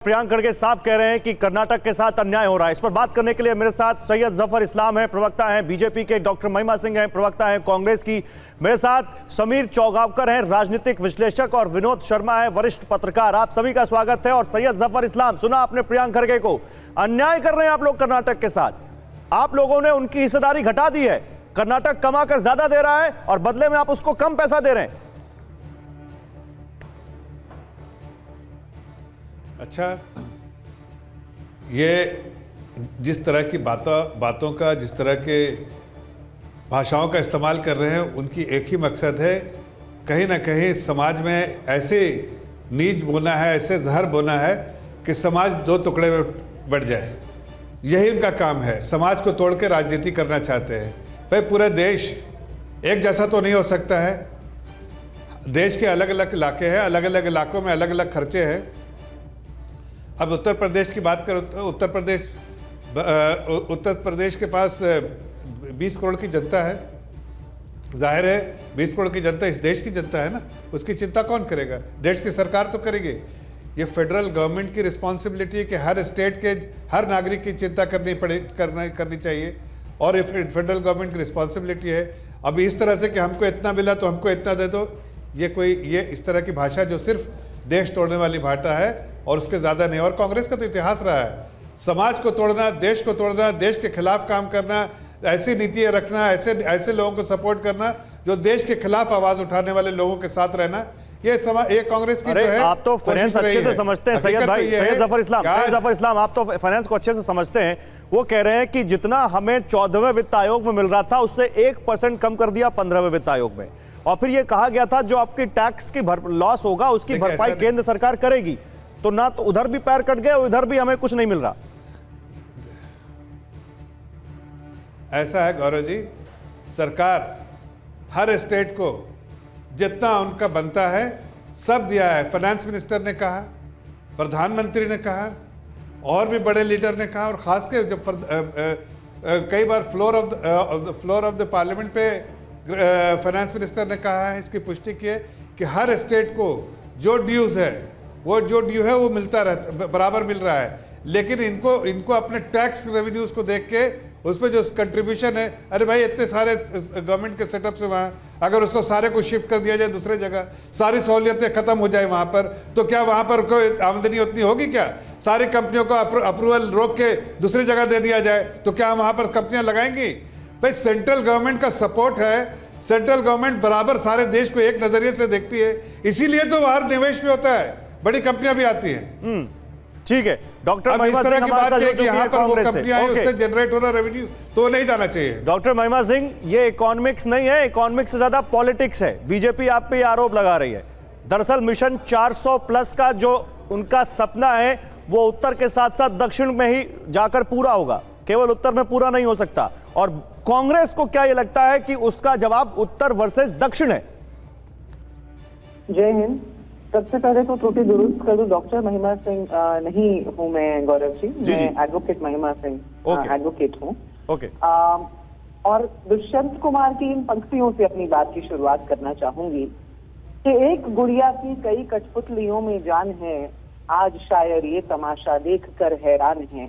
प्रियांक खड़गे साफ कह रहे हैं कि कर्नाटक के साथ अन्याय हो रहा है। इस पर बात करने के लिए मेरे साथ सैयद जफर इस्लाम है, प्रवक्ता हैं बीजेपी के, डॉक्टर महिमा सिंह हैं, प्रवक्ता हैं कांग्रेस की। मेरे साथ समीर चौगावकर हैं, राजनीतिक विश्लेषक, और विनोद शर्मा है, वरिष्ठ पत्रकार। आप सभी का स्वागत है। और सैयद जफर इस्लाम, सुना आपने प्रियांक खड़गे को, अन्याय कर रहे हैं आप लोग कर्नाटक के साथ। आप लोगों ने उनकी हिस्सेदारी घटा दी है। कर्नाटक कमाकर ज्यादा दे रहा है और बदले में आप उसको कम पैसा दे रहे हैं। अच्छा, ये जिस तरह की बातों का, जिस तरह के भाषाओं का इस्तेमाल कर रहे हैं, उनकी एक ही मकसद है, कहीं ना कहीं समाज में ऐसे नीच बोना है, ऐसे जहर बोना है कि समाज दो टुकड़े में बढ़ जाए। यही उनका काम है। समाज को तोड़ के राजनीति करना चाहते हैं। भाई, पूरा देश एक जैसा तो नहीं हो सकता है। देश के अलग अलग इलाके हैं, अलग अलग इलाकों में अलग अलग खर्चे हैं। अब उत्तर प्रदेश की बात करो तो उत्तर प्रदेश के पास 20 करोड़ की जनता है। जाहिर है 20 करोड़ की जनता इस देश की जनता है ना, उसकी चिंता कौन करेगा? देश की सरकार तो करेगी। ये फेडरल गवर्नमेंट की रिस्पॉन्सिबिलिटी है कि हर स्टेट के हर नागरिक की चिंता करनी चाहिए, और ये फेडरल गवर्नमेंट की रिस्पॉन्सिबिलिटी है। अब इस तरह से कि हमको इतना मिला तो हमको इतना दे दो, ये इस तरह की भाषा जो सिर्फ देश तोड़ने वाली भाषा है और उसके ज़्यादा नहीं। और कांग्रेस का तो इतिहास रहा है, समाज को तोड़ना, देश को तोड़ना, देश के खिलाफ काम करना, ऐसी नीतियाँ रखना, ऐसे लोगों को सपोर्ट करना जो देश के खिलाफ आवाज़ उठाने वाले लोगों के साथ रहना। ये कांग्रेस की जो है। आप तो फाइनेंस अच्छे से समझते हैं सैयद भाई, सैयद जफर इस्लाम, आप तो फाइनेंस को अच्छे से समझते हैं। वो कह रहे हैं कि जितना हमें 14वें वित्त आयोग में मिल रहा था उससे 1% कम कर दिया 15वें वित्त आयोग में, और फिर ये कहा गया था जो आपकी टैक्स की लॉस होगा उसकी भरपाई केंद्र सरकार करेगी। तो ना तो उधर भी पैर कट गए, उधर भी हमें कुछ नहीं मिल रहा। ऐसा है गौरव जी, सरकार हर स्टेट को जितना उनका बनता है सब दिया है। फाइनेंस मिनिस्टर ने कहा, प्रधानमंत्री ने कहा, और भी बड़े लीडर ने कहा, और खास के जब कई बार फ्लोर ऑफ द पार्लियामेंट पे फाइनेंस मिनिस्टर ने कहा है, इसकी पुष्टि की है कि हर स्टेट को जो ड्यूज है वो मिलता रहता, बराबर मिल रहा है। लेकिन इनको अपने टैक्स रेवेन्यूज को देख के उस पर जो कंट्रीब्यूशन है, अरे भाई इतने सारे गवर्नमेंट के सेटअप से वहाँ अगर उसको सारे को शिफ्ट कर दिया जाए दूसरे जगह, सारी सहूलियतें खत्म हो जाए वहाँ पर, तो क्या वहाँ पर कोई आमदनी उतनी होगी? क्या सारी कंपनियों को अप्रूवल रोक के दूसरी जगह दे दिया जाए तो क्या वहाँ पर कंपनियाँ लगाएंगी? भाई, सेंट्रल गवर्नमेंट का सपोर्ट है। सेंट्रल गवर्नमेंट बराबर सारे देश को एक नजरिए से देखती है, इसीलिए तो बाहर निवेश भी होता है, बड़ी कंपनियां भी आती हैं। ठीक है, डॉक्टर महिमा सिंह की बात है कि यहाँ पर वो कंपनियां उससे जनरेट हो रहा रेवेन्यू तो नहीं जाना चाहिए। डॉक्टर महिमा सिंह, ये इकोनॉमिक्स नहीं है, इकोनॉमिक्स से ज्यादा पॉलिटिक्स है। बीजेपी आप पे आरोप लगा रही है। दरअसल मिशन 400 प्लस का जो उनका सपना है वो उत्तर के साथ साथ दक्षिण में ही जाकर पूरा होगा, केवल उत्तर में पूरा नहीं हो सकता। और कांग्रेस को क्या ये लगता है कि उसका जवाब उत्तर वर्सेस दक्षिण है? जय हिंद। सबसे पहले तो त्रुटि दुरुस्त कर दूं, डॉक्टर महिमा सिंह नहीं हूं मैं गौरव जी, मैं एडवोकेट महिमा सिंह एडवोकेट हूं। और दुष्यंत कुमार की इन पंक्तियों से अपनी बात की शुरुआत करना चाहूंगी कि एक गुड़िया की कई कठपुतलियों में जान है, आज शायर ये तमाशा देख कर हैरान है,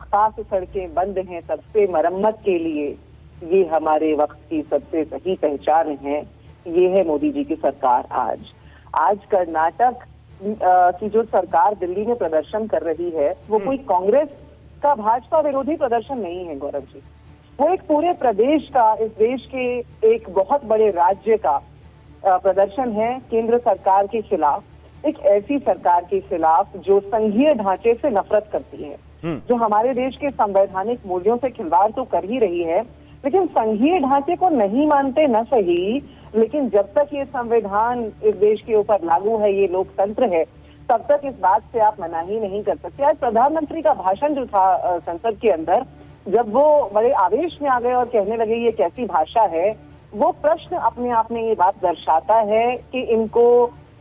खास सड़कें बंद हैं सबसे मरम्मत के लिए, ये हमारे वक्त की सबसे सही पहचान है, ये है मोदी जी की सरकार। आज कर्नाटक की जो सरकार दिल्ली में प्रदर्शन कर रही है वो कोई कांग्रेस का भाजपा विरोधी प्रदर्शन नहीं है गौरव जी, वो एक पूरे प्रदेश का, इस देश के एक बहुत बड़े राज्य का प्रदर्शन है केंद्र सरकार के खिलाफ, एक ऐसी सरकार के खिलाफ जो संघीय ढांचे से नफरत करती है, जो हमारे देश के संवैधानिक मूल्यों से खिलवाड़ तो कर ही रही है, लेकिन संघीय ढांचे को नहीं मानते न सही, लेकिन जब तक ये संविधान इस देश के ऊपर लागू है, ये लोकतंत्र है, तब तक इस बात से आप मना ही नहीं कर सकते। आज प्रधानमंत्री का भाषण जो था संसद के अंदर, जब वो बड़े आवेश में आ गए और कहने लगे ये कैसी भाषा है, वो प्रश्न अपने आप में ये बात दर्शाता है कि इनको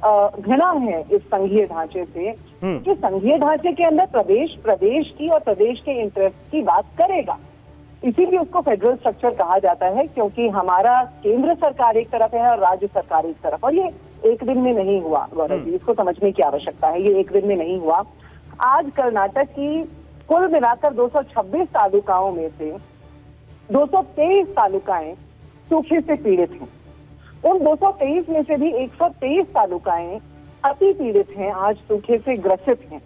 घृणा है इस संघीय ढांचे से, कि संघीय ढांचे के अंदर प्रदेश की और प्रदेश के इंटरेस्ट की बात करेगा। इसीलिए उसको फेडरल स्ट्रक्चर कहा जाता है, क्योंकि हमारा केंद्र सरकार एक तरफ है और राज्य सरकार एक तरफ, और ये एक दिन में नहीं हुआ गौरव जी, इसको समझने की आवश्यकता है, ये एक दिन में नहीं हुआ। आज कर्नाटक की कुल मिलाकर 226 तालुकाओं में से 223 तालुकाएं सूखे से पीड़ित हैं। उन 223 में से भी 123 तालुकाएं अति पीड़ित हैं, आज सूखे से ग्रसित हैं।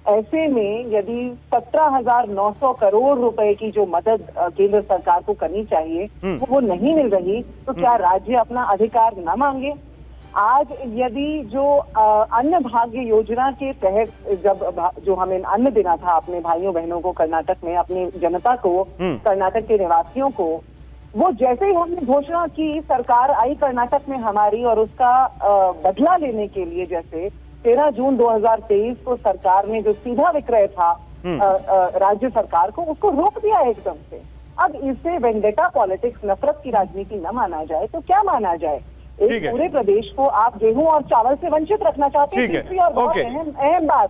ऐसे में यदि 17,900 करोड़ रुपए की जो मदद केंद्र सरकार को करनी चाहिए वो नहीं मिल रही, तो क्या राज्य अपना अधिकार न मांगे? आज यदि जो अन्न भाग्य योजना के तहत जब जो हमें अन्न देना था अपने भाइयों बहनों को कर्नाटक में, अपनी जनता को, कर्नाटक के निवासियों को, वो जैसे ही हमने घोषणा की, सरकार आई कर्नाटक में हमारी और उसका बदला लेने के लिए, जैसे 13 जून 2023 को सरकार ने जो सीधा विक्रय था राज्य सरकार को, उसको रोक दिया एकदम से। अब इसे वेंडेटा पॉलिटिक्स, नफरत की राजनीति न माना जाए तो क्या माना जाए? एक पूरे प्रदेश को आप गेहूं और चावल से वंचित रखना चाहते हैं। तीसरी और बहुत अहम बात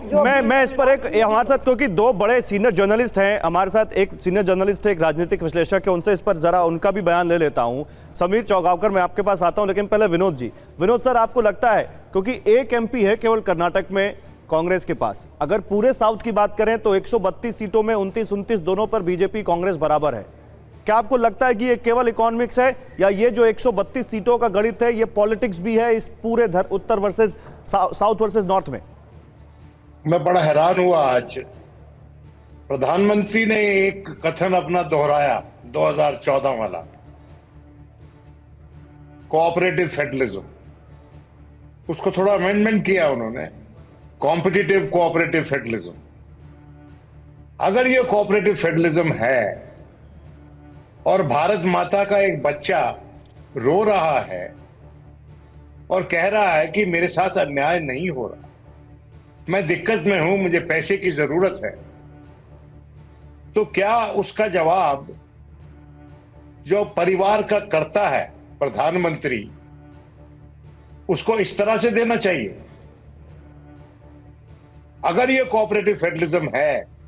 जो मैं इस पर एक हमारे साथ, क्योंकि दो बड़े सीनियर जर्नलिस्ट हैं हमारे साथ, एक सीनियर जर्नलिस्ट है, एक राजनीतिक विश्लेषक है, उनसे इस पर जरा उनका भी बयान ले लेता हूं। समीर चौगावकर, मैं आपके पास आता हूं, लेकिन पहले विनोद जी। विनोद सर, आपको लगता है, क्योंकि एक एमपी है केवल कर्नाटक में कांग्रेस के पास, अगर पूरे साउथ की बात करें तो 132 सीटों में 29-29 दोनों पर बीजेपी कांग्रेस बराबर है, क्या आपको लगता है कि ये केवल इकोनॉमिक्स है, या ये जो 132 सीटों का गणित है ये पॉलिटिक्स भी है इस पूरे उत्तर वर्सेस साउथ वर्सेस नॉर्थ में? मैं बड़ा हैरान हुआ आज प्रधानमंत्री ने एक कथन अपना दोहराया 2014 वाला, कोऑपरेटिव फेडरलिज्म। उसको थोड़ा अमेंडमेंट किया उन्होंने, कॉम्पिटिटिव कोऑपरेटिव फेडरलिज्म। अगर ये कोऑपरेटिव फेडरलिज्म है और भारत माता का एक बच्चा रो रहा है और कह रहा है कि मेरे साथ अन्याय नहीं हो रहा, मैं दिक्कत में हूं, मुझे पैसे की जरूरत है, तो क्या उसका जवाब जो परिवार का करता है प्रधानमंत्री, उसको इस तरह से देना चाहिए? अगर यह कोऑपरेटिव फेडरलिज्म है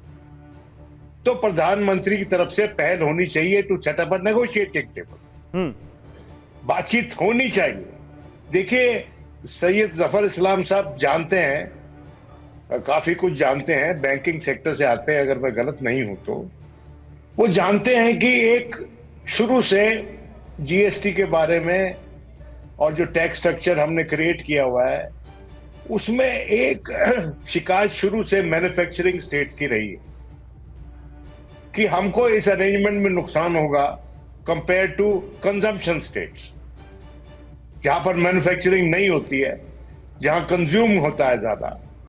तो प्रधानमंत्री की तरफ से पहल होनी चाहिए to set up a negotiating table, बातचीत होनी चाहिए। देखिए, सैयद जफर इस्लाम साहब जानते हैं, काफी कुछ जानते हैं, बैंकिंग सेक्टर से आते हैं, अगर मैं गलत नहीं हूं तो वो जानते हैं कि एक शुरू से जीएसटी के बारे में और जो टैक्स स्ट्रक्चर हमने क्रिएट किया हुआ है उसमें एक शिकायत शुरू से मैन्युफैक्चरिंग स्टेट्स की रही है कि हमको इस अरेंजमेंट में नुकसान होगा कंपेयर टू कंजम्पशन स्टेट्स, जहां पर मैन्युफैक्चरिंग नहीं होती है, जहां कंज्यूम होता है ज्यादा।